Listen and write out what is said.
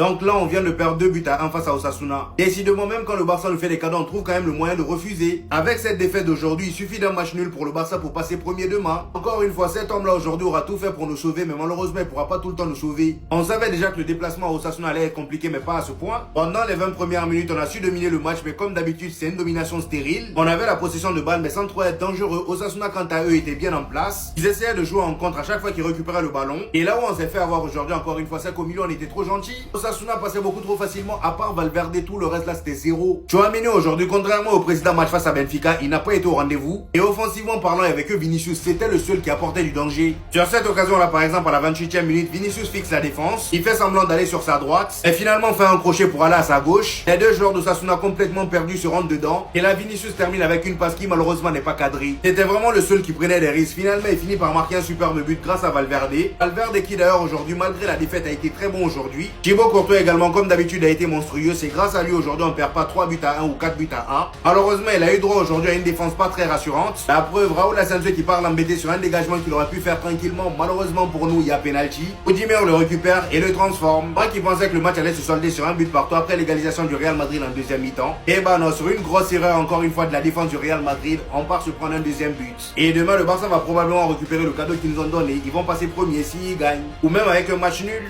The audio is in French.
Donc là, on vient de perdre 2 buts à 1 face à Osasuna. Décidément, même quand le Barça nous fait des cadeaux, on trouve quand même le moyen de refuser. Avec cette défaite d'aujourd'hui, il suffit d'un match nul pour le Barça pour passer premier demain. Encore une fois, cet homme-là aujourd'hui aura tout fait pour nous sauver, mais malheureusement, il ne pourra pas tout le temps nous sauver. On savait déjà que le déplacement à Osasuna allait être compliqué, mais pas à ce point. Pendant les 20 premières minutes, on a su dominer le match, mais comme d'habitude, c'est une domination stérile. On avait la possession de balle, mais sans trop être dangereux. Osasuna, quant à eux, était bien en place. Ils essayaient de jouer en contre à chaque fois qu'ils récupéraient le ballon. Et là où on s'est fait avoir aujourd'hui, encore une fois, c'est qu'au milieu, on était trop gentil. Osasuna passait beaucoup trop facilement, à part Valverde, tout le reste là c'était zéro. Tchouaméni aujourd'hui, contrairement au précédent match face à Benfica, il n'a pas été au rendez-vous. Et offensivement parlant, avec eux, Vinicius, c'était le seul qui apportait du danger. Sur cette occasion là, par exemple, à la 28e minute, Vinicius fixe la défense. Il fait semblant d'aller sur sa droite. Et finalement fait un crochet pour aller à sa gauche. Les deux joueurs d'Osasuna complètement perdus se rendent dedans. Et là, Vinicius termine avec une passe qui malheureusement n'est pas cadrée. C'était vraiment le seul qui prenait des risques. Finalement, il finit par marquer un superbe but grâce à Valverde. Valverde qui d'ailleurs aujourd'hui, malgré la défaite, a été très bon aujourd'hui. Thibaut Courtois également, comme d'habitude, a été monstrueux. C'est grâce à lui aujourd'hui on perd pas 3 buts à 1 ou 4 buts à 1. Malheureusement il a eu droit aujourd'hui à une défense pas très rassurante. La preuve, Raoul Asensio qui part l'embêter sur un dégagement qu'il aurait pu faire tranquillement. Malheureusement pour nous il y a penalty. Oudimir le récupère et le transforme. Moi qui pensais que le match allait se solder sur un but partout après l'égalisation du Real Madrid en deuxième mi-temps. Et bah non, sur une grosse erreur encore une fois de la défense du Real Madrid, on part se prendre un deuxième but. Et demain le Barça va probablement récupérer le cadeau qu'ils nous ont donné. Ils vont passer premier s'ils gagnent. Ou même avec un match nul.